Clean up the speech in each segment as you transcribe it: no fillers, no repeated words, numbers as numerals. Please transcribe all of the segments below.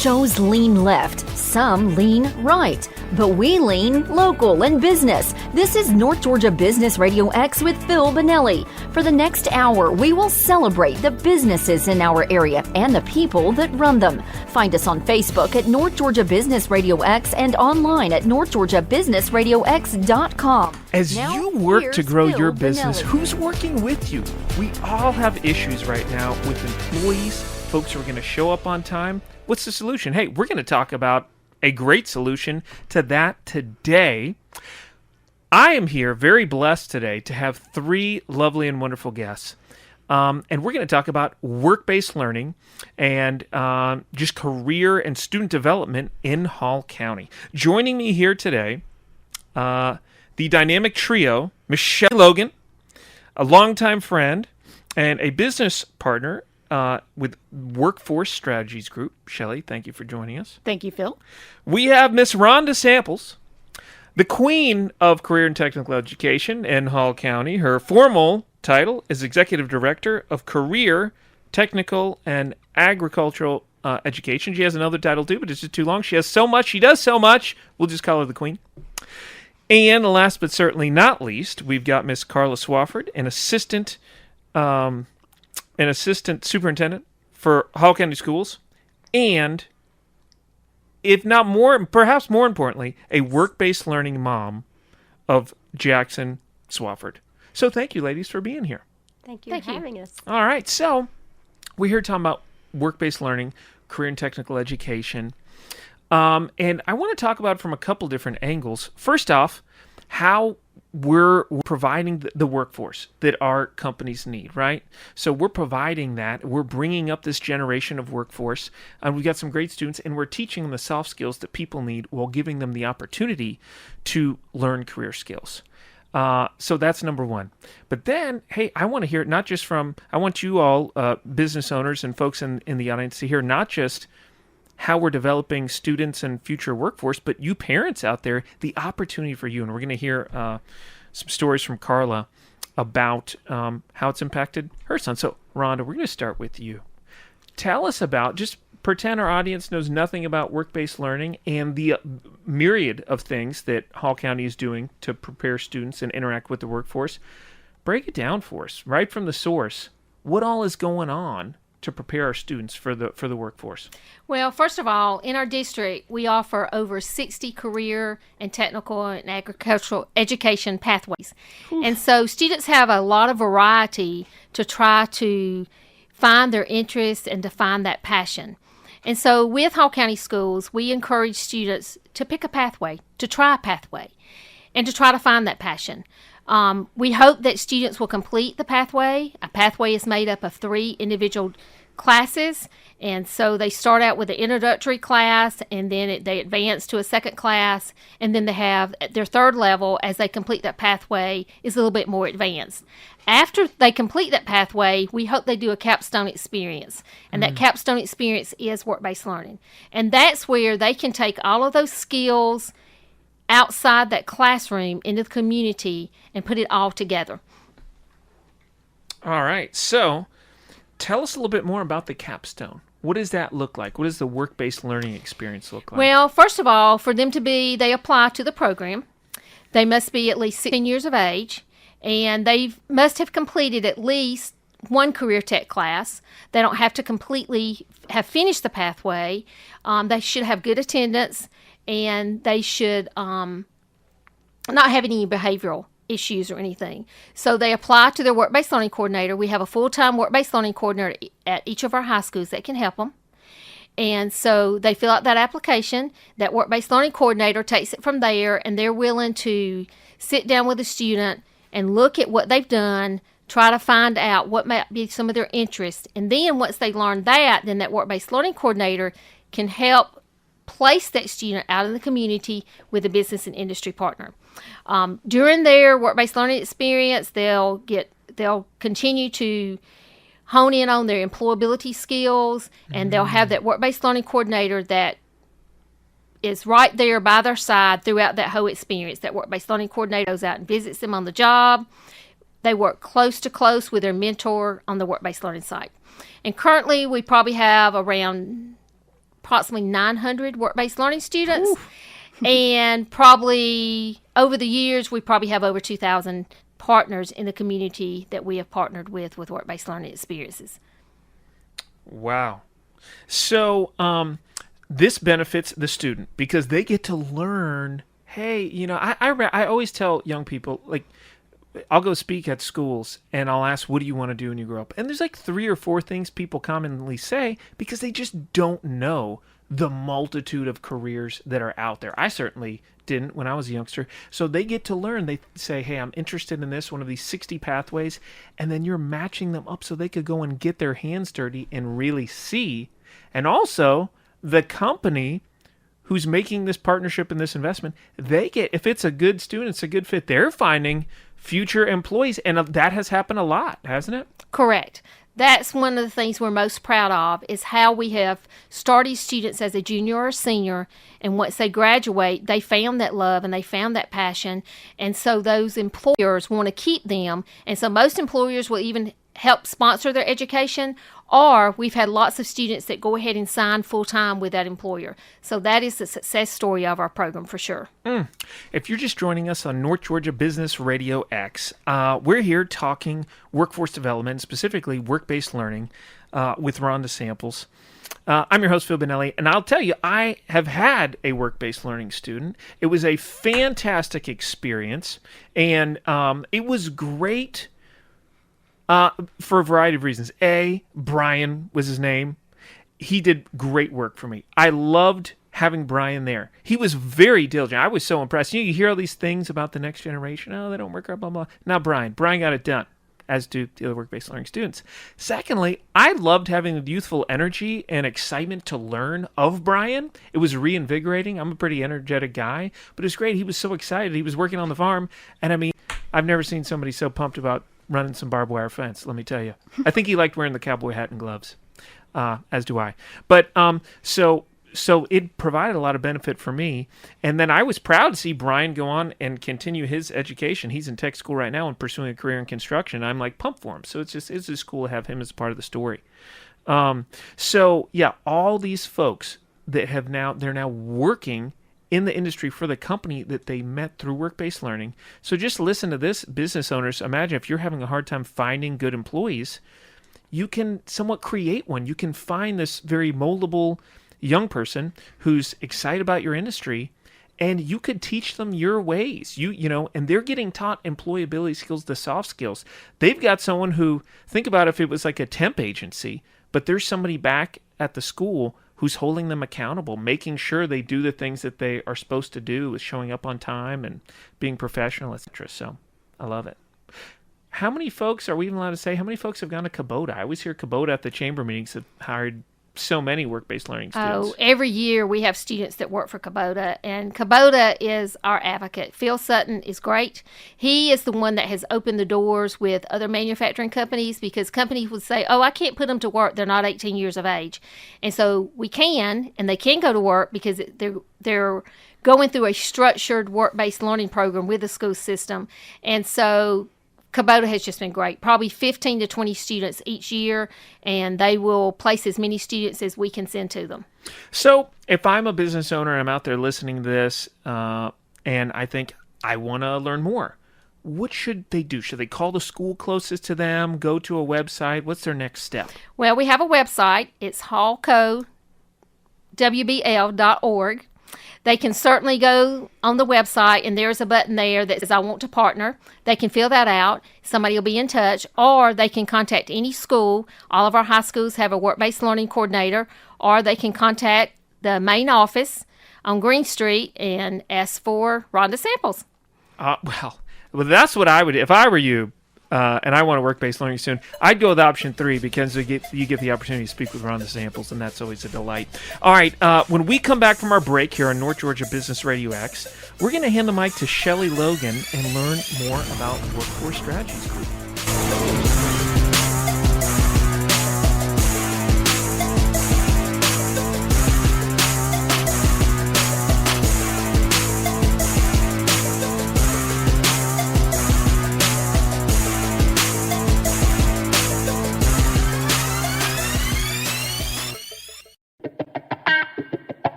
shows lean left, some lean right, but we lean local and business. This is North Georgia Business Radio X with Phil Bonelli. For the next hour, we will celebrate the businesses in our area and the people that run them. Find us on Facebook at North Georgia Business Radio X and online at northgeorgiabusinessradiox.com. As Now, you work to grow here's your Phil business, Bonelli. who's working with you? We all have issues right now with employees, folks who are going to show up on time. What's the solution? Hey, we're going to talk about a great solution to that today. I am here very blessed today to have three lovely and wonderful guests. And we're going to talk about work-based learning and just career and student development in Hall County. Joining me here today, the dynamic trio, Miss Shelly Logan, a longtime friend and a business partner with Workforce Strategies Group. Shelly, thank you for joining us. Thank you, Phil. We have Miss Rhonda Samples, the queen of career and technical education in Hall County. Her formal title is Executive Director of Career, Technical, and Agricultural Education. She has another title too, but it's just too long. She has so much. She does so much. We'll just call her the queen. And last but certainly not least, we've got Miss Carla Swafford, an assistant superintendent for Hall County Schools, and if not more, perhaps more importantly, a work-based learning mom of Jackson Swafford. So thank you, ladies, for being here. Thank you for having us. All right, so we're here talking about work-based learning, career and technical education, and I want to talk about it from a couple different angles. First off, how we're providing the workforce that our companies need, right? So we're providing that. We're bringing up this generation of workforce, and we've got some great students, and we're teaching them the soft skills that people need while giving them the opportunity to learn career skills. So that's number one. But then, hey, I want to hear it not just from, I want you all, business owners and folks in the audience to hear not just how we're developing students and future workforce, but you parents out there, the opportunity for you. And we're going to hear some stories from Carla about how it's impacted her son. So, Rhonda, we're going to start with you. Tell us about, just pretend our audience knows nothing about work-based learning and the myriad of things that Hall County is doing to prepare students and interact with the workforce. Break it down for us, right from the source. What all is going on to prepare our students for the workforce? Well, first of all, in our district, we offer over 60 career and technical and agricultural education pathways. And so students have a lot of variety to try to find their interests and to find that passion. And so with Hall County Schools, we encourage students to pick a pathway, to try a pathway, and to try to find that passion. We hope that students will complete the pathway. A pathway is made up of 3 individual classes, and so they start out with an introductory class, and then they advance to a second class, and then they have their third level as they complete that pathway is a little bit more advanced. After they complete that pathway, we hope they do a capstone experience, and that capstone experience is work-based learning, and that's where they can take all of those skills outside that classroom into the community and put it all together. All right. So tell us a little bit more about the capstone. What does that look like? What does the work-based learning experience look like? Well, first of all, for them to they apply to the program. They must be at least 16 years of age, and they must have completed at least one career tech class. They don't have to completely have finished the pathway. They should have good attendance, and they should not have any behavioral issues or anything. So they apply to their work-based learning coordinator. We have a full-time work-based learning coordinator at each of our high schools that can help them. And so they fill out that application. That work-based learning coordinator takes it from there, and they're willing to sit down with the student and look at what they've done, try to find out what might be some of their interests. And then once they learn that, then that work-based learning coordinator can help place that student out in the community with a business and industry partner. During their work-based learning experience, they'll continue to hone in on their employability skills, and they'll have that work-based learning coordinator that is right there by their side throughout that whole experience. That work-based learning coordinator goes out and visits them on the job. They work close to close with their mentor on the work-based learning site. And currently, we probably have around approximately 900 work-based learning students. And probably over the years, we probably have over 2,000 partners in the community that we have partnered with work-based learning experiences. Wow. So this benefits the student because they get to learn, hey, I always tell young people, like, I'll go speak at schools and I'll ask, what do you want to do when you grow up? And there's like 3 or 4 things people commonly say because they just don't know the multitude of careers that are out there. I certainly didn't when I was a youngster. So they get to learn. They say, hey, I'm interested in this, one of these 60 pathways. And then you're matching them up so they could go and get their hands dirty and really see. And also the company who's making this partnership and this investment, they get, if it's a good student, it's a good fit, they're finding future employees. And that has happened a lot, hasn't it? Correct. That's one of the things we're most proud of is how we have started students as a junior or senior, and once they graduate, they found that love and they found that passion, and so those employers want to keep them, and so most employers will even help sponsor their education, or we've had lots of students that go ahead and sign full-time with that employer. So that is the success story of our program for sure. If you're just joining us on North Georgia Business Radio X, we're here talking workforce development, specifically work-based learning with Rhonda Samples. I'm your host, Phil Bonelli, and I'll tell you, I have had a work-based learning student. It was a fantastic experience, and it was great for a variety of reasons. Brian was his name. He did great work for me. I loved having Brian there. He was very diligent. I was so impressed. You hear all these things about the next generation. Oh, they don't work out, blah, blah. Now Brian got it done, as do the other work-based learning students. Secondly, I loved having the youthful energy and excitement to learn of Brian. It was reinvigorating. I'm a pretty energetic guy, but it was great. He was so excited. He was working on the farm, and I mean, I've never seen somebody so pumped about running some barbed wire fence, let me tell you. I think he liked wearing the cowboy hat and gloves, as do I. But so it provided a lot of benefit for me. And then I was proud to see Brian go on and continue his education. He's in tech school right now and pursuing a career in construction. I'm like pumped for him. So it's just cool to have him as part of the story. So yeah, all these folks that they're now working in the industry for the company that they met through work-based learning. So just listen to this, business owners. Imagine if you're having a hard time finding good employees, you can somewhat create one. You can find this very moldable young person who's excited about your industry, and you could teach them your ways. And they're getting taught employability skills, the soft skills. They've got someone who, think about if it was like a temp agency, but there's somebody back at the school who's holding them accountable, making sure they do the things that they are supposed to do, with showing up on time and being professional, etc. So I love it. How many folks, are we even allowed to say, how many folks have gone to Kubota? I always hear Kubota at the chamber meetings have hired so many work-based learning students. Oh, every year we have students that work for Kubota, and Kubota is our advocate. Phil Sutton is great. He is the one that has opened the doors with other manufacturing companies, because companies would say, oh, I can't put them to work. They're not 18 years of age. And so we can, and they can go to work because they're going through a structured work-based learning program with the school system. And so Kubota has just been great. Probably 15 to 20 students each year, and they will place as many students as we can send to them. So if I'm a business owner and I'm out there listening to this, and I think I want to learn more, what should they do? Should they call the school closest to them, go to a website? What's their next step? Well, we have a website. It's hallcowbl.org. They can certainly go on the website, and there's a button there that says, I want to partner. They can fill that out. Somebody will be in touch, or they can contact any school. All of our high schools have a work-based learning coordinator, or they can contact the main office on Green Street and ask for Rhonda Samples. Well, that's what I would, if I were you, and I want to work-based learning soon, I'd go with option 3, because you get the opportunity to speak with Rhonda Samples, and that's always a delight. All right, when we come back from our break here on North Georgia Business Radio X, we're going to hand the mic to Shelly Logan and learn more about Workforce Strategies Group.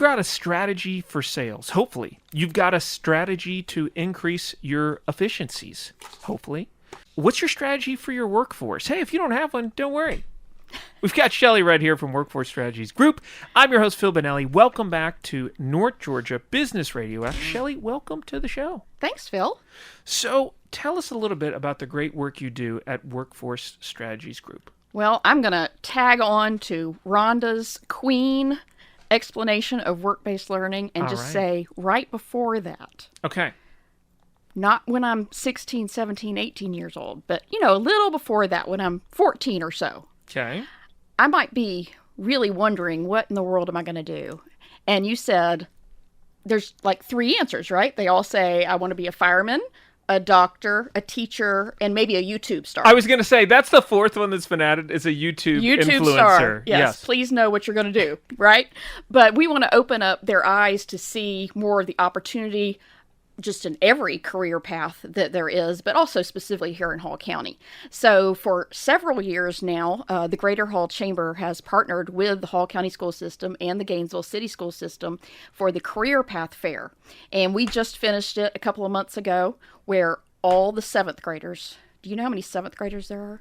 got a strategy for sales, hopefully. You've got a strategy to increase your efficiencies, hopefully. What's your strategy for your workforce? Hey, if you don't have one, don't worry. We've got Shelly right here from Workforce Strategies Group. I'm your host, Phil Bonelli. Welcome back to North Georgia Business Radio. Shelly, welcome to the show. Thanks, Phil. So tell us a little bit about the great work you do at Workforce Strategies Group. Well, I'm going to tag on to Rhonda's queen explanation of work-based learning and say right before that. Okay. Not when I'm 16, 17, 18 years old, but, a little before that when I'm 14 or so. Okay. I might be really wondering, what in the world am I going to do? And you said there's like 3 answers, right? They all say, I want to be a fireman, a doctor, a teacher, and maybe a YouTube star. I was going to say, that's the 4th one that's been added, is a YouTube influencer. Star. Yes, please know what you're going to do, right? But we want to open up their eyes to see more of the opportunity just in every career path that there is, but also specifically here in Hall County. So for several years now, the Greater Hall Chamber has partnered with the Hall County School System and the Gainesville City School System for the Career Path Fair. And we just finished it a couple of months ago, where all the 7th graders, do you know how many 7th graders there are?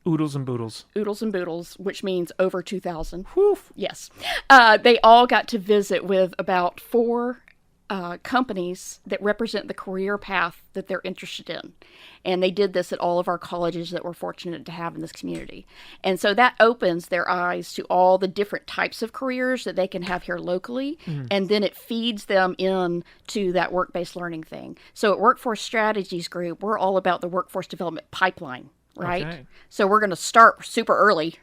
Oodles and boodles. Oodles and boodles, which means over 2,000. Whew. Yes. They all got to visit with about 4 companies that represent the career path that they're interested in. And they did this at all of our colleges that we're fortunate to have in this community. And so that opens their eyes to all the different types of careers that they can have here locally. And then it feeds them in to that work-based learning thing. So at Workforce Strategies Group, we're all about the workforce development pipeline, right? Okay. So we're going to start super early.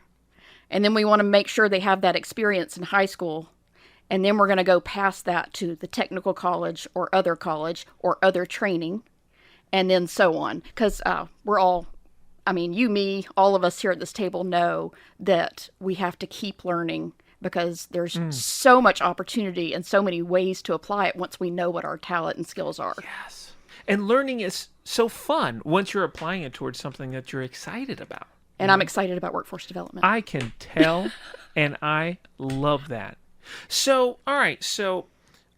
And then we want to make sure they have that experience in high school. And then we're going to go past that to the technical college or other training, and then so on. Because we're all, you, me, all of us here at this table know that we have to keep learning because there's so much opportunity and so many ways to apply it once we know what our talent and skills are. Yes. And learning is so fun once you're applying it towards something that you're excited about. And I'm excited about workforce development. I can tell, and I love that. So, all right, so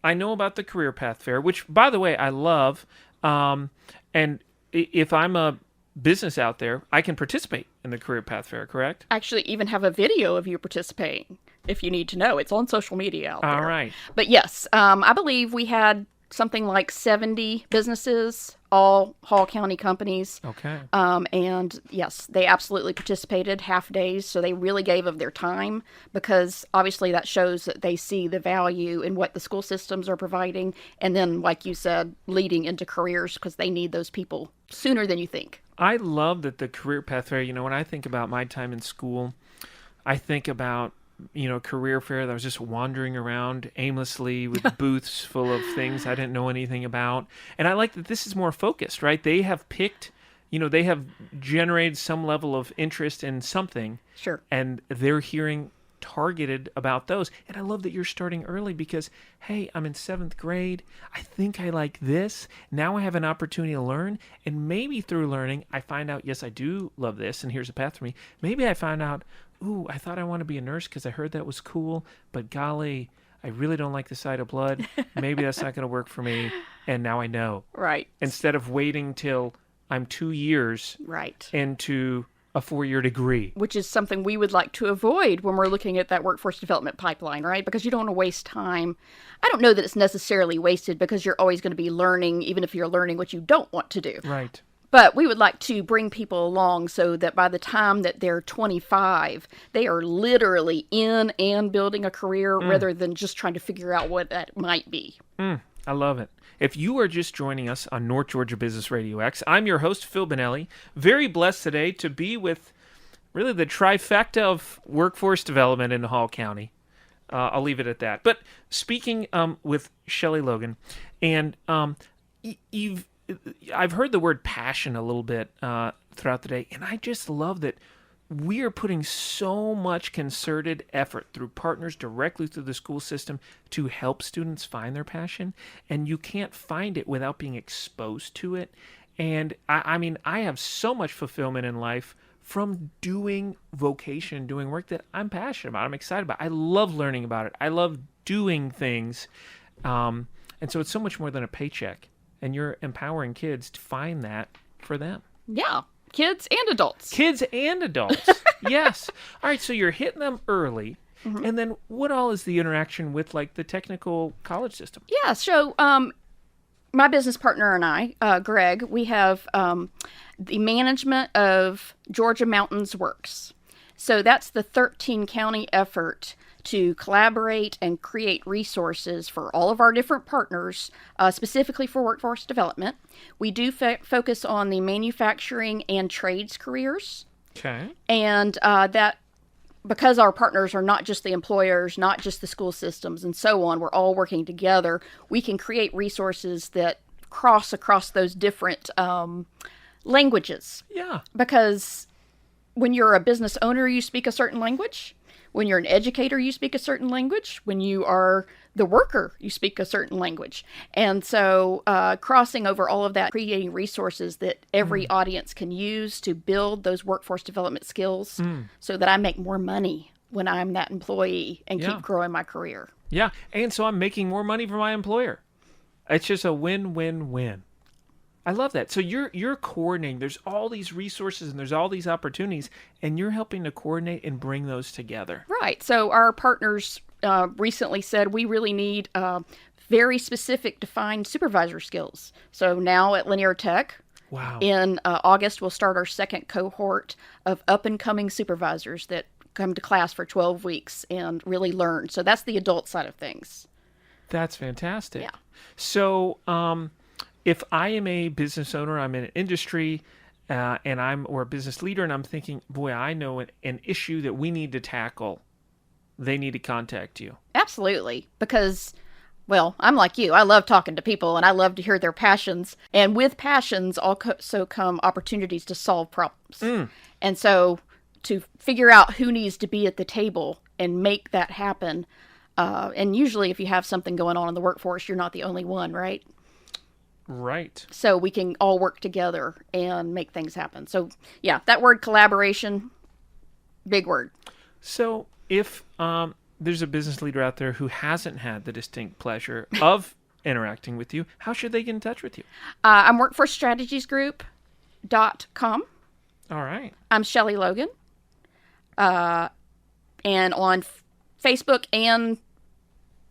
I know about the Career Path Fair, which, by the way, I love. And if I'm a business out there, I can participate in the Career Path Fair, correct? Actually, even have a video of you participating, if you need to know. It's on social media out there. All right. But yes, I believe we had something like 70 businesses, all Hall County companies. Okay. And yes, they absolutely participated, half days, so they really gave of their time, because obviously that shows that they see the value in what the school systems are providing, and then, like you said, leading into careers, because they need those people sooner than you think. I love that the Career Path Fair, when I think about my time in school, I think about career fair that I was just wandering around aimlessly with booths full of things I didn't know anything about. And I like that this is more focused, right? They have picked, they have generated some level of interest in something. Sure. And they're hearing targeted about those. And I love that you're starting early because, hey, I'm in 7th grade. I think I like this. Now I have an opportunity to learn. And maybe through learning, I find out, yes, I do love this. And here's a path for me. Maybe I find out, ooh, I thought I want to be a nurse because I heard that was cool, but golly, I really don't like the sight of blood. Maybe that's not going to work for me, and now I know. Right. Instead of waiting till I'm 2 years into a 4-year degree. Which is something we would like to avoid when we're looking at that workforce development pipeline, right? Because you don't want to waste time. I don't know that it's necessarily wasted, because you're always going to be learning, even if you're learning what you don't want to do. Right. But we would like to bring people along so that by the time that they're 25, they are literally in and building a career rather than just trying to figure out what that might be. I love it. If you are just joining us on North Georgia Business Radio X, I'm your host, Phil Bonelli. Very blessed today to be with really the trifecta of workforce development in Hall County. I'll leave it at that. But speaking with Shelly Logan, and I've heard the word passion a little bit throughout the day, and I just love that we are putting so much concerted effort through partners directly through the school system to help students find their passion, and you can't find it without being exposed to it. And I have so much fulfillment in life from doing vocation, doing work that I'm passionate about, I'm excited about. I love learning about it. I love doing things. And so it's so much more than a paycheck. And you're empowering kids to find that for them. Yeah. Kids and adults. Kids and adults. Yes. All right. So you're hitting them early. And then what all is the interaction with like the technical college system? Yeah. So my business partner and I, Greg, we have the management of Georgia Mountains Works. So that's the 13-county effort to collaborate and create resources for all of our different partners, specifically for workforce development. We do focus on the manufacturing and trades careers. Okay. And that, because our partners are not just the employers, not just the school systems and so on, we're all working together, we can create resources that cross across those different languages. Yeah. Because when you're a business owner, you speak a certain language. When you're an educator, you speak a certain language. When you are the worker, you speak a certain language. And so crossing over all of that, creating resources that every audience can use to build those workforce development skills so that I make more money when I'm that employee and keep growing my career. Yeah. And so I'm making more money for my employer. It's just a win-win-win. I love that. So you're coordinating. There's all these resources and there's all these opportunities, and you're helping to coordinate and bring those together. Right. So our partners recently said we really need very specific defined supervisor skills. So now at Linear Tech, Wow. in August, we'll start our second cohort of up-and-coming supervisors that come to class for 12 weeks and really learn. So that's the adult side of things. That's fantastic. Yeah. So if I am a business owner, I'm in an industry, or a business leader, and I'm thinking, boy, I know an issue that we need to tackle, they need to contact you. Absolutely. Because, well, I'm like you. I love talking to people and I love to hear their passions. And with passions also come opportunities to solve problems. And so to figure out who needs to be at the table and make that happen. And usually if you have something going on in the workforce, you're not the only one, right? Right. So we can all work together and make things happen. So, yeah, that word collaboration, big word. So if there's a business leader out there who hasn't had the distinct pleasure of interacting with you, how should they get in touch with you? I'm workforcestrategiesgroup.com. All right. I'm Shelly Logan. And on Facebook and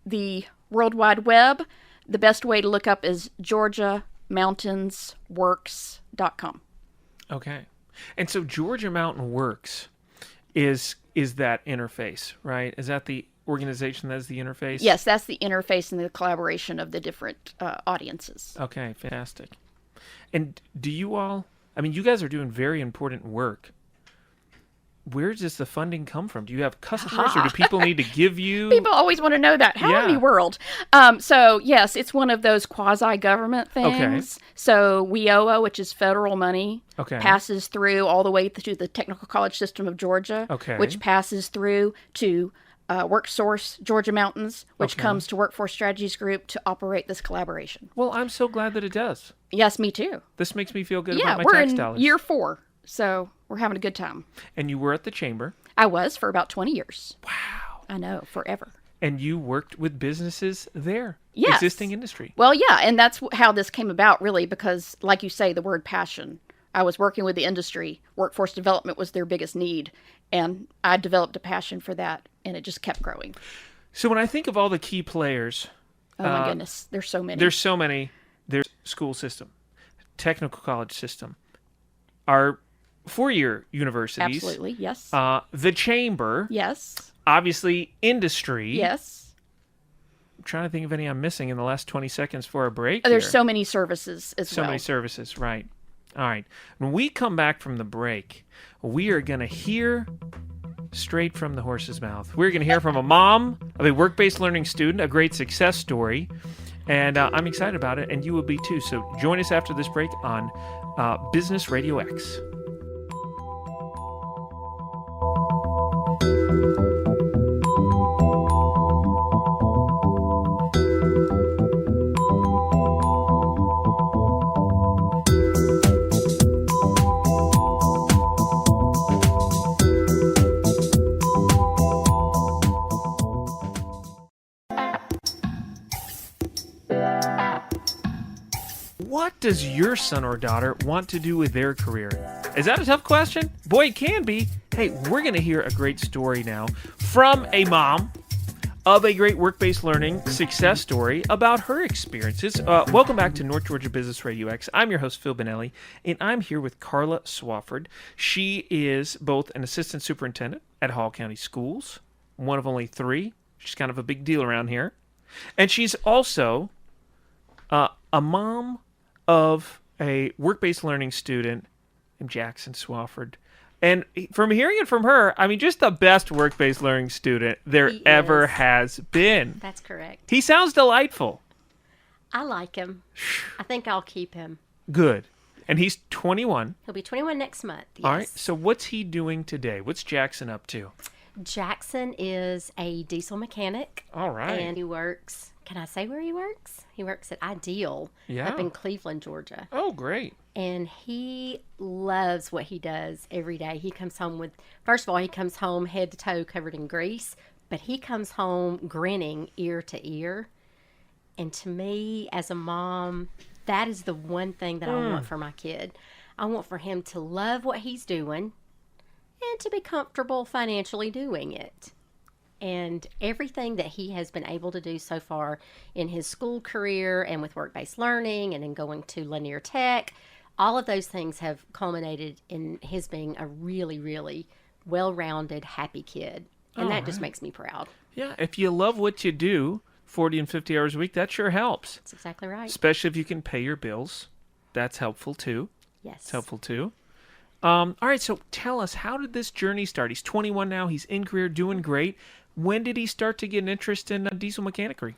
the World Wide Web, the best way to look up is georgiamountainsworks.com. Okay. And so Georgia Mountain Works is that interface, right? Is that the organization that is the interface? Yes, that's the interface and the collaboration of the different audiences. Okay, fantastic. And do you all, I mean, you guys are doing very important work. Where does the funding come from? Do you have customers or do people need to give you? People always want to know that. How in the world? So, yes, it's one of those quasi-government things. Okay. So, WIOA, which is federal money, Okay. passes through all the way to the Technical College System of Georgia, Okay. which passes through to WorkSource Georgia Mountains, which Okay. comes to Workforce Strategies Group to operate this collaboration. Well, I'm so glad that it does. Yes, me too. This makes me feel good Yeah, about my we're tax in dollars. year 4, so we're having a good time. And you were at the chamber. I was for about 20 years. Wow. I know, forever. And you worked with businesses there. Yes. Existing industry. Well, yeah, and that's how this came about, really, because, like you say, the word passion. I was working with the industry. Workforce development was their biggest need, and I developed a passion for that, and it just kept growing. So when I think of all the key players, Oh, my goodness. There's so many. there's so many. There's school system, technical college system, our four-year universities. Absolutely, yes. The chamber. Yes. Obviously, industry. Yes. I'm trying to think of any I'm missing in the last 20 seconds for a break. There's here. so many services as So well. many services, right. All right. When we come back from the break, we are going to hear straight from the horse's mouth. We're going to hear from a mom of a work-based learning student, a great success story, and I'm excited about it, and you will be too. So join us after this break on Business Radio X. What does your son or daughter want to do with their career? Is that a tough question? Boy, it can be. Hey, we're going to hear a great story now from a mom of a great work-based learning success story about her experiences. Welcome back to North Georgia Business Radio X. I'm your host, Phil Bonelli, and I'm here with Carla Swafford. She is both an assistant superintendent at Hall County Schools, one of only 3. She's kind of a big deal around here. And she's also a mom of a work-based learning student named Jackson Swafford. And from hearing it from her, I mean, just the best work-based learning student there ever has been. That's correct. He sounds delightful. I like him. I think I'll keep him. Good. And he's 21. He'll be 21 next month. Yes. All right. So what's he doing today? What's Jackson up to? Jackson is a diesel mechanic. All right. And he works, can I say where he works? He works at Ideal up in Cleveland, Georgia. Oh, great. And he loves what he does every day. He comes home with, first of all, he comes home head to toe covered in grease, but he comes home grinning ear to ear. And to me, as a mom, that is the one thing that I want for my kid. I want for him to love what he's doing and to be comfortable financially doing it. And everything that he has been able to do so far in his school career and with work-based learning and in going to Lanier Tech, all of those things have culminated in his being a really, really well-rounded, happy kid. And that just makes me proud. Yeah, if you love what you do, 40 and 50 hours a week, that sure helps. That's exactly right. Especially if you can pay your bills. That's helpful too. Yes. It's helpful too. All right, so tell us, how did this journey start? He's 21 now. He's in career, doing great. When did he start to get an interest in diesel mechanicry?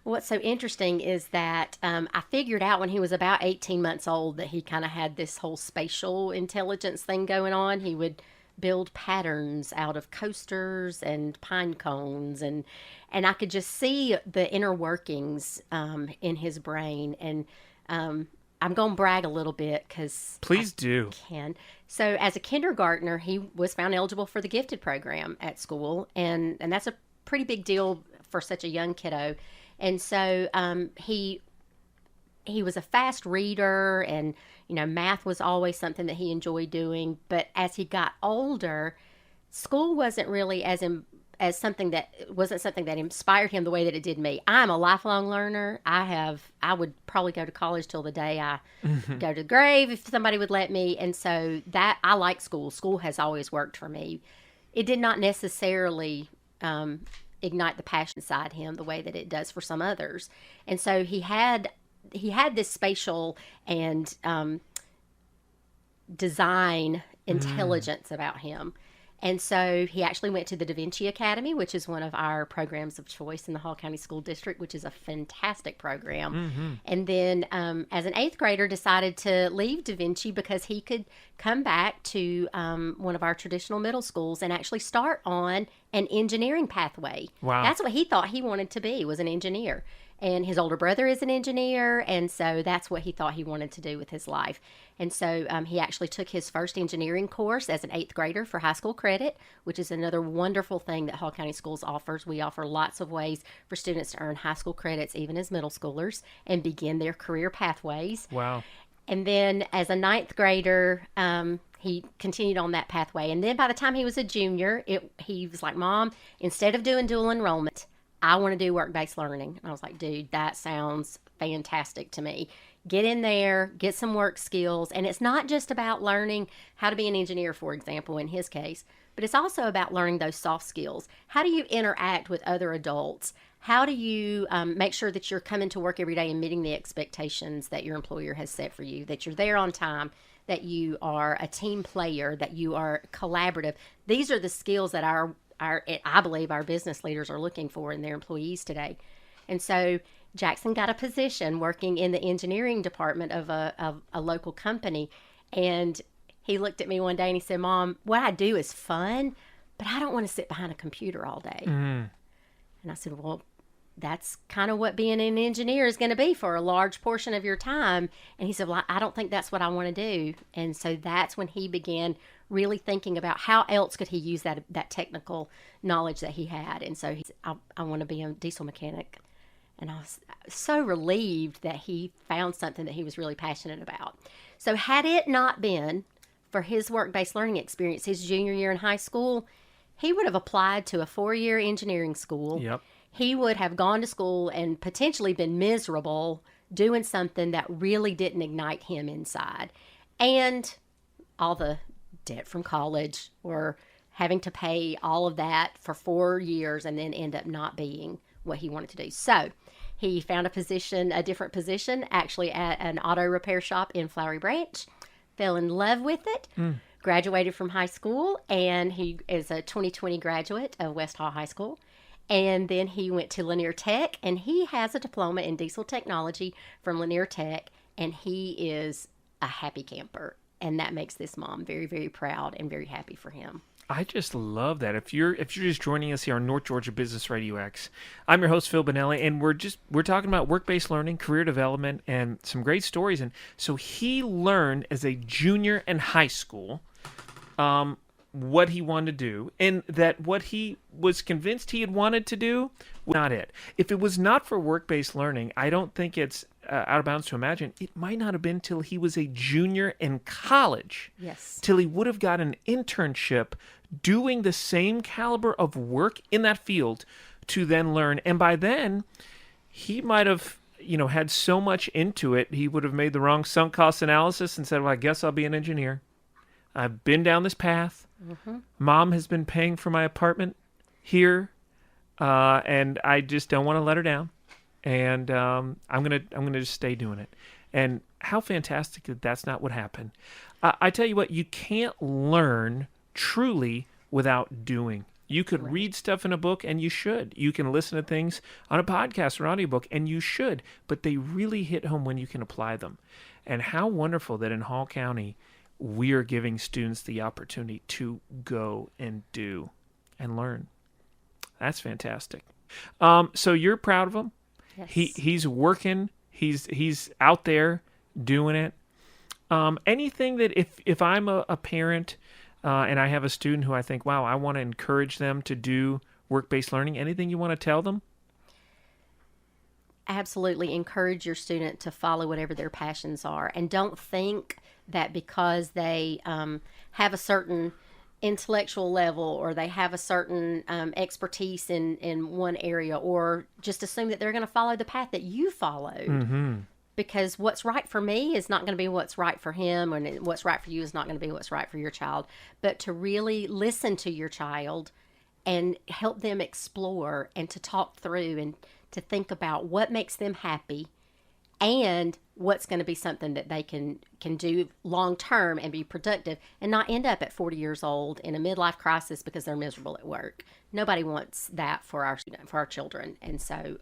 What's so interesting is that I figured out when he was about 18 months old that he kind of had this whole spatial intelligence thing going on. He would build patterns out of coasters and pine cones, and I could just see the inner workings in his brain. And I'm going to brag a little bit because Please do. Can. So as a kindergartner, he was found eligible for the gifted program at school, and that's a pretty big deal for such a young kiddo. And so he was a fast reader, and math was always something that he enjoyed doing. But as he got older, school wasn't really as something that inspired him the way that it did me. I'm a lifelong learner. I would probably go to college till the day I go to the grave if somebody would let me. And so that I like school. School has always worked for me. It did not necessarily ignite the passion inside him the way that it does for some others. And so he had this spatial and design intelligence about him. And so he actually went to the Da Vinci Academy, which is one of our programs of choice in the Hall County School District, which is a fantastic program. And then as an 8th grader, decided to leave Da Vinci because he could come back to one of our traditional middle schools and actually start on an engineering pathway. Wow. That's what he thought he wanted to be, was an engineer. And his older brother is an engineer, and so that's what he thought he wanted to do with his life. And so he actually took his first engineering course as an 8th grader for high school credit, which is another wonderful thing that Hall County Schools offers. We offer lots of ways for students to earn high school credits, even as middle schoolers, and begin their career pathways. Wow. And then as a 9th grader, he continued on that pathway. And then by the time he was a junior, he was like, Mom, instead of doing dual enrollment, I want to do work-based learning. And I was like, dude, that sounds fantastic to me. Get in there, get some work skills. And it's not just about learning how to be an engineer, for example, in his case, but it's also about learning those soft skills. How do you interact with other adults? How do you make sure that you're coming to work every day and meeting the expectations that your employer has set for you, that you're there on time, that you are a team player, that you are collaborative? These are the skills that I believe our business leaders are looking for in their employees today. And so Jackson got a position working in the engineering department of a local company. And he looked at me one day and he said, Mom, what I do is fun, but I don't want to sit behind a computer all day. And I said, well, that's kind of what being an engineer is going to be for a large portion of your time. And he said, well, I don't think that's what I want to do. And so that's when he began really thinking about how else could he use that technical knowledge that he had. And so he said, I want to be a diesel mechanic. And I was so relieved that he found something that he was really passionate about. So had it not been for his work-based learning experience his junior year in high school, he would have applied to a 4-year engineering school. Yep. He would have gone to school and potentially been miserable doing something that really didn't ignite him inside. And all the debt from college, or having to pay all of that for 4 years and then end up not being what he wanted to do. So he found a different position, actually at an auto repair shop in Flowery Branch, fell in love with it, graduated from high school, and he is a 2020 graduate of West Hall High School. And then he went to Lanier Tech, and he has a diploma in diesel technology from Lanier Tech, and he is a happy camper. And that makes this mom very, very proud and very happy for him. I just love that. If you're just joining us here on North Georgia Business Radio X, I'm your host Phil Bonelli, and we're talking about work-based learning, career development, and some great stories. And so he learned as a junior in high school what he wanted to do, and that what he was convinced he had wanted to do was not it. If it was not for work-based learning, I don't think it's out of bounds to imagine it might not have been till he was a junior in college. Yes. Till he would have got an internship doing the same caliber of work in that field to then learn. And by then, he might have, had so much into it, he would have made the wrong sunk cost analysis and said, well, I guess I'll be an engineer. I've been down this path. Mm-hmm. Mom has been paying for my apartment here, and I just don't want to let her down. And I'm gonna just stay doing it. And how fantastic that that's not what happened. I tell you what, you can't learn truly without doing. You could read stuff in a book, and you should. You can listen to things on a podcast or audiobook, and you should. But they really hit home when you can apply them. And how wonderful that in Hall County, we are giving students the opportunity to go and do and learn. That's fantastic. So you're proud of him. Yes. He's working. He's out there doing it. Anything that if I'm a parent and I have a student who I think, wow, I want to encourage them to do work-based learning, anything you want to tell them? Absolutely encourage your student to follow whatever their passions are, and don't think that because they have a certain intellectual level, or they have a certain expertise in one area, or just assume that they're going to follow the path that you followed. Mm-hmm. Because what's right for me is not going to be what's right for him, and what's right for you is not going to be what's right for your child. But to really listen to your child and help them explore, and to talk through, and to think about what makes them happy, and what's going to be something that they can do long term and be productive, and not end up at 40 years old in a midlife crisis because they're miserable at work. Nobody wants that for our children. And so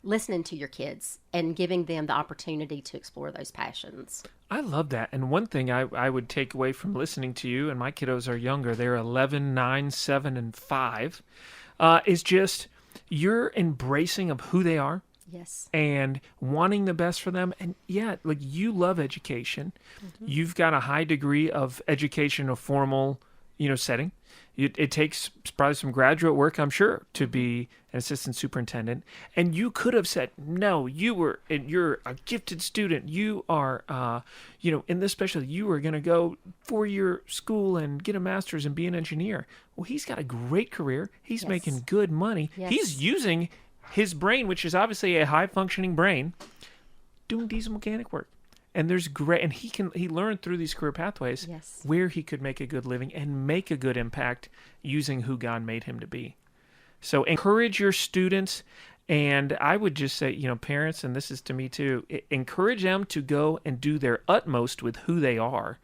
listening to your kids and giving them the opportunity to explore those passions. I love that. And one thing I would take away from listening to you, and my kiddos are younger, they're 11, 9, 7, and 5, is just your embracing of who they are. Yes. And wanting the best for them. And yeah, like, you love education. Mm-hmm. You've got a high degree of education, a formal, setting. It takes probably some graduate work, I'm sure, to be an assistant superintendent. And you could have said, no, you're a gifted student. You are, in this specialty, you are going to go 4-year school and get a master's and be an engineer. Well, he's got a great career. He's making good money. Yes. He's using his brain, which is obviously a high-functioning brain, doing diesel mechanic work. And he learned through these career pathways where he could make a good living and make a good impact using who God made him to be. So encourage your students, and I would just say, parents, and this is to me too, encourage them to go and do their utmost with who they are,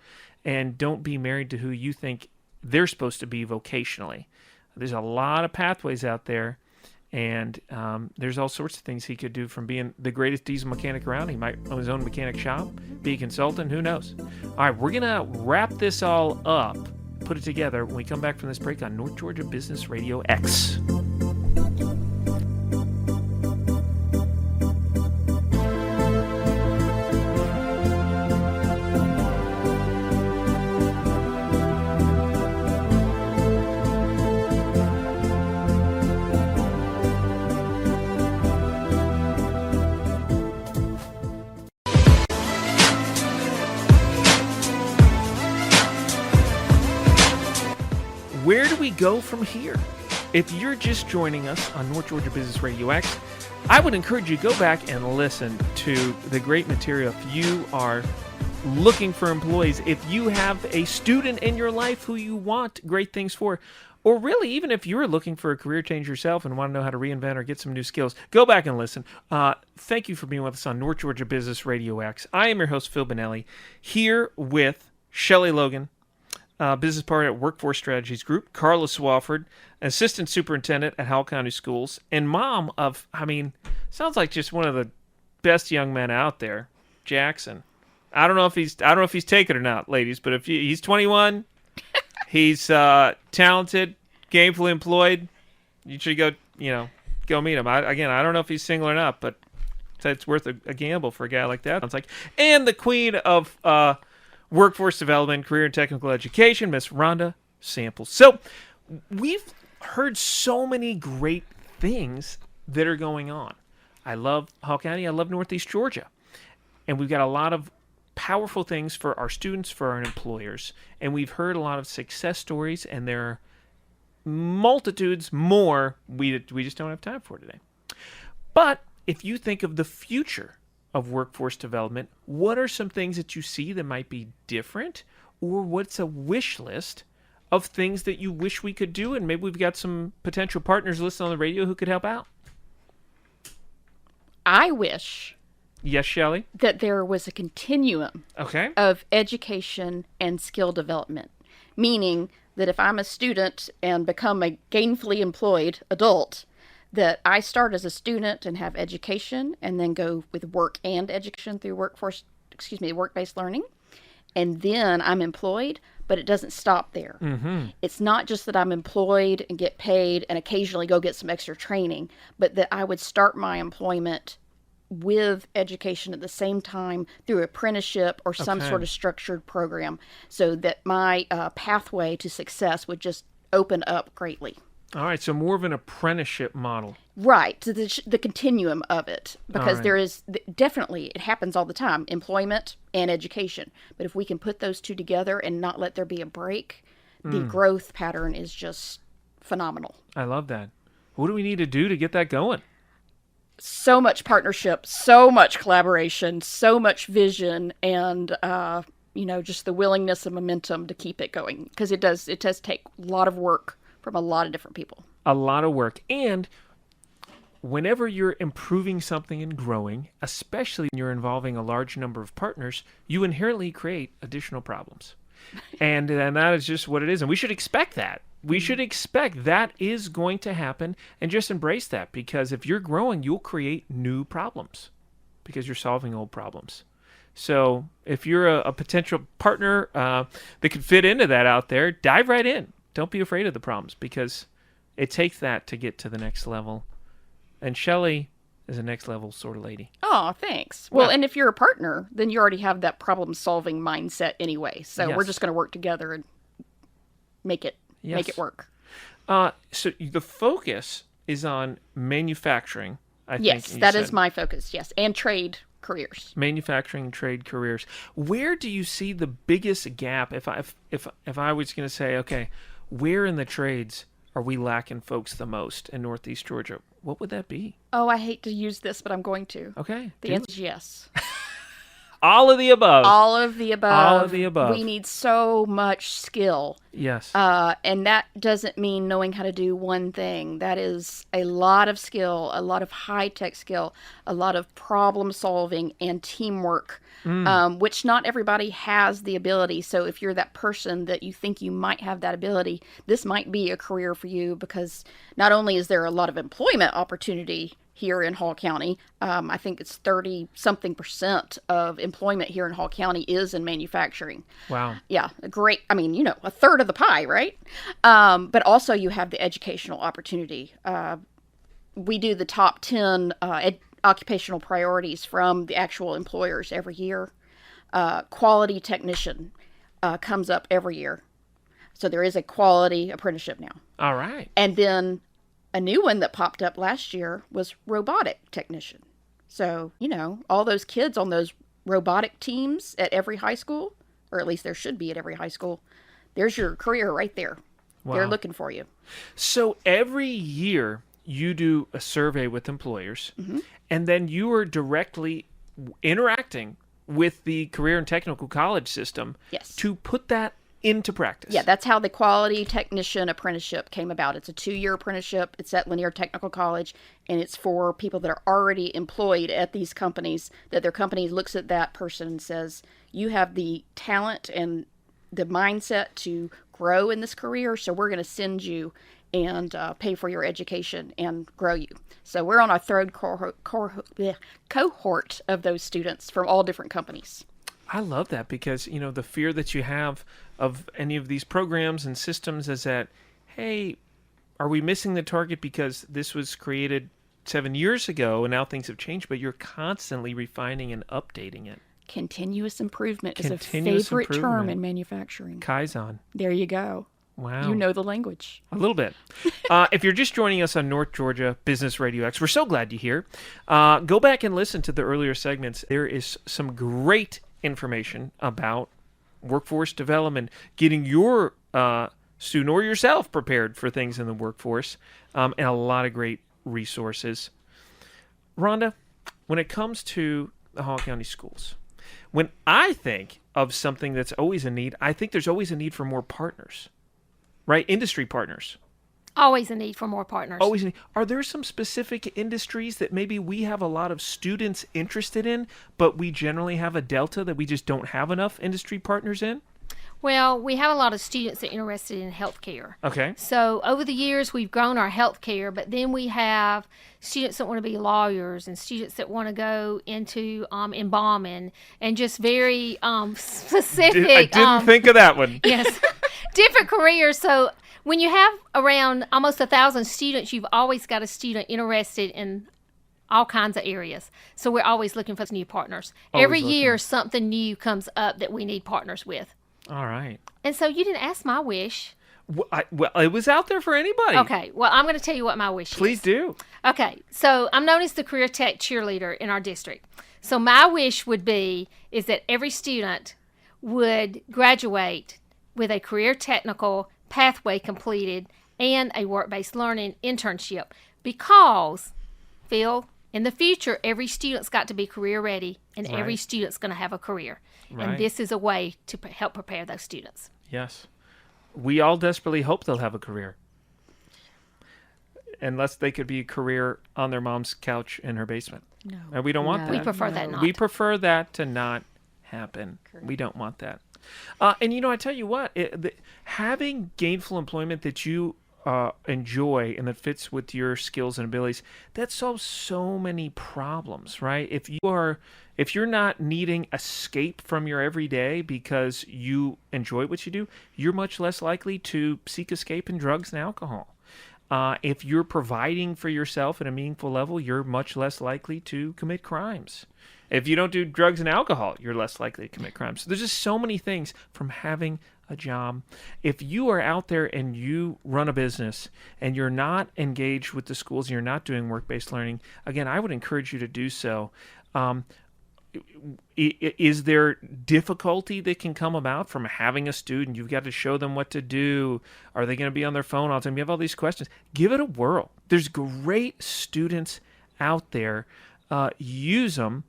and don't be married to who you think they're supposed to be vocationally. There's a lot of pathways out there. And there's all sorts of things he could do, from being the greatest diesel mechanic around. He might own his own mechanic shop, be a consultant, who knows? All right, we're going to wrap this all up, put it together when we come back from this break on North Georgia Business Radio X. we go from here? If you're just joining us on North Georgia Business Radio X, I would encourage you to go back and listen to the great material if you are looking for employees, if you have a student in your life who you want great things for, or really even if you're looking for a career change yourself and want to know how to reinvent or get some new skills, go back and listen. Thank you for being with us on North Georgia Business Radio X. I am your host, Phil Bonelli, here with Shelly Logan, business partner at Workforce Strategies Group, Carla Swafford, assistant superintendent at Howell County Schools, and mom of, sounds like just one of the best young men out there, Jackson. I don't know if he's taken or not, ladies, but if he's 21, he's talented, gainfully employed. You should go meet him. I don't know if he's single or not, but it's worth a gamble for a guy like that. Sounds like, and the queen of workforce development, career and technical education, Miss Rhonda Samples. So we've heard so many great things that are going on. I love Howell County. I love Northeast Georgia, and we've got a lot of powerful things for our students, for our employers, and we've heard a lot of success stories, and there are multitudes more we just don't have time for today. But if you think of the future of workforce development, what are some things that you see that might be different, or what's a wish list of things that you wish we could do, and maybe we've got some potential partners listening on the radio who could help out? I wish... Yes, Shelly? That there was a continuum of education and skill development, meaning that if I'm a student and become a gainfully employed adult, that I start as a student and have education and then go with work and education through work-based learning, and then I'm employed, but it doesn't stop there. Mm-hmm. It's not just that I'm employed and get paid and occasionally go get some extra training, but that I would start my employment with education at the same time through apprenticeship or some sort of structured program, so that my pathway to success would just open up greatly. All right, so more of an apprenticeship model. Right, to the continuum of it, because there is definitely, it happens all the time, employment and education. But if we can put those two together and not let there be a break, the growth pattern is just phenomenal. I love that. What do we need to do to get that going? So much partnership, so much collaboration, so much vision, and just the willingness and momentum to keep it going, because it does take a lot of work from a lot of different people. A lot of work. And whenever you're improving something and growing, especially when you're involving a large number of partners, you inherently create additional problems. And that is just what it is. And we should expect that. We should expect that is going to happen, and just embrace that, because if you're growing, you'll create new problems because you're solving old problems. So if you're a potential partner that could fit into that out there, dive right in. Don't be afraid of the problems, because it takes that to get to the next level. And Shelly is a next level sort of lady. Oh, thanks. Well, and if you're a partner, then you already have that problem-solving mindset anyway. So we're just going to work together and make it work. So the focus is on manufacturing, I think. Yes, that is my focus, yes. And trade careers. Manufacturing, trade careers. Where do you see the biggest gap? If I was going to say, okay, where in the trades are we lacking folks the most in Northeast Georgia? What would that be? Oh, I hate to use this, but I'm going to. Okay. The answer is yes. All of the above. All of the above. All of the above. We need so much skill. Yes. And that doesn't mean knowing how to do one thing. That is a lot of skill, a lot of high-tech skill, a lot of problem-solving and teamwork, which not everybody has the ability. So if you're that person that you think you might have that ability, this might be a career for you, because not only is there a lot of employment opportunity here in Hall County. I think it's 30-something% of employment here in Hall County is in manufacturing. Wow. Yeah, great. I mean, a third of the pie, right? But also you have the educational opportunity. We do the top 10 occupational priorities from the actual employers every year. Quality technician comes up every year. So there is a quality apprenticeship now. All right. And then a new one that popped up last year was robotic technician. So, all those kids on those robotic teams at every high school, or at least there should be at every high school, there's your career right there. They're looking for you. So every year you do a survey with employers, and then you are directly interacting with the career and technical college system to put that into practice. Yeah, that's how the quality technician apprenticeship came about. It's a 2-year apprenticeship. It's at Linear Technical College, and it's for people that are already employed at these companies, that their company looks at that person and says, you have the talent and the mindset to grow in this career, so we're going to send you and pay for your education and grow you. So we're on our third cohort of those students from all different companies. I love that because, the fear that you have of any of these programs and systems is that, hey, are we missing the target because this was created 7 years ago and now things have changed, but you're constantly refining and updating it. Continuous improvement is a favorite term in manufacturing. Kaizen. There you go. Wow. You know the language. A little bit. If you're just joining us on North Georgia Business Radio X, we're so glad you're here. Go back and listen to the earlier segments. There is some great information about workforce development, getting your student or yourself prepared for things in the workforce, and a lot of great resources. Rhonda, when it comes to the Hall County schools, when I think of something that's always a need, I think there's always a need for more partners. Right? Industry partners. Always a need for more partners. Always a need. Are there some specific industries that maybe we have a lot of students interested in, but we generally have a delta that we just don't have enough industry partners in? Well, we have a lot of students that are interested in healthcare. Okay. So over the years, we've grown our healthcare, but then we have students that want to be lawyers and students that want to go into embalming and just very specific. I didn't think of that one. Yes. Different careers. So when you have around almost 1,000 students, you've always got a student interested in all kinds of areas. So we're always looking for new partners. Every year, something new comes up that we need partners with. All right. And so you didn't ask my wish. Well, it was out there for anybody. Okay. Well, I'm going to tell you what my wish is. Please do. Okay. So I'm known as the career tech cheerleader in our district. So my wish would be is that every student would graduate with a career technical pathway completed and a work-based learning internship, because, Phil, in the future, every student's got to be career ready, and every student's going to have a career. Right. And this is a way to help prepare those students. Yes. We all desperately hope they'll have a career. Unless they could be a career on their mom's couch in her basement. No. And we don't want that. We prefer that not. We prefer that to not happen. Correct. We don't want that. And I tell you what, having gainful employment that you enjoy and that fits with your skills and abilities, that solves so many problems, right? If you're not needing escape from your everyday because you enjoy what you do, you're much less likely to seek escape in drugs and alcohol. If you're providing for yourself at a meaningful level, you're much less likely to commit crimes. If you don't do drugs and alcohol, you're less likely to commit crimes. So there's just so many things from having a job. If you are out there and you run a business and you're not engaged with the schools and you're not doing work-based learning, again, I would encourage you to do so. Is there difficulty that can come about from having a student? You've got to show them what to do. Are they going to be on their phone all the time? You have all these questions. Give it a whirl. There's great students out there. Use them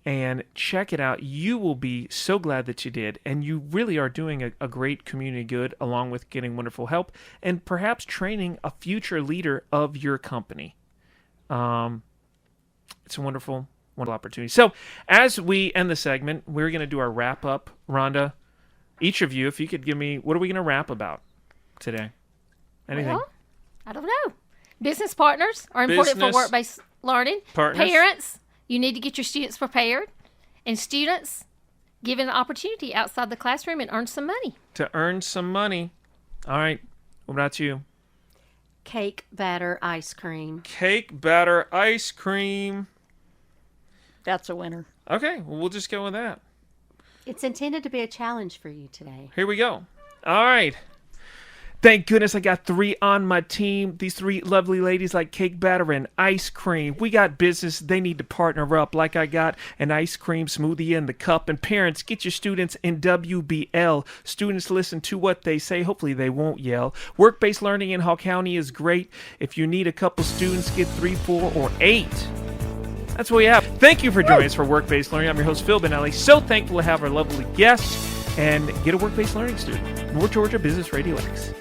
and check it out. You will be so glad that you did. And you really are doing a great community good along with getting wonderful help and perhaps training a future leader of your company. It's a wonderful opportunity. So as we end the segment, we're going to do our wrap up. Rhonda, each of you, if you could give me, what are we going to wrap about today? Anything? Well, I don't know. Business partners are important for work-based learning. Partners. Parents, you need to get your students prepared. And students, given an opportunity outside the classroom and earn some money. To earn some money. All right. What about you? Cake batter ice cream. Cake batter ice cream. That's a winner. Okay, well, we'll just go with that. It's intended to be a challenge for you today. Here we go. All right. Thank goodness I got 3 on my team. These 3 lovely ladies like cake batter and ice cream. We got business. They need to partner up like I got an ice cream smoothie in the cup. And parents, get your students in WBL. Students listen to what they say. Hopefully they won't yell. Work-based learning in Hall County is great. If you need a couple students, get 3, 4, or 8. That's what we have. Thank you for joining us for Work-Based Learning. I'm your host, Phil Bonelli. So thankful to have our lovely guests. And get a work-based learning student. North Georgia Business Radio X.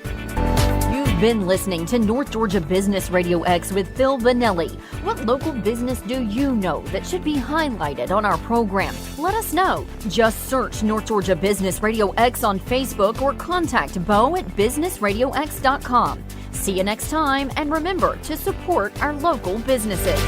You've been listening to North Georgia Business Radio X with Phil Bonelli. What local business do you know that should be highlighted on our program? Let us know. Just search North Georgia Business Radio X on Facebook or contact Bo at businessradiox.com. See you next time, and remember to support our local businesses.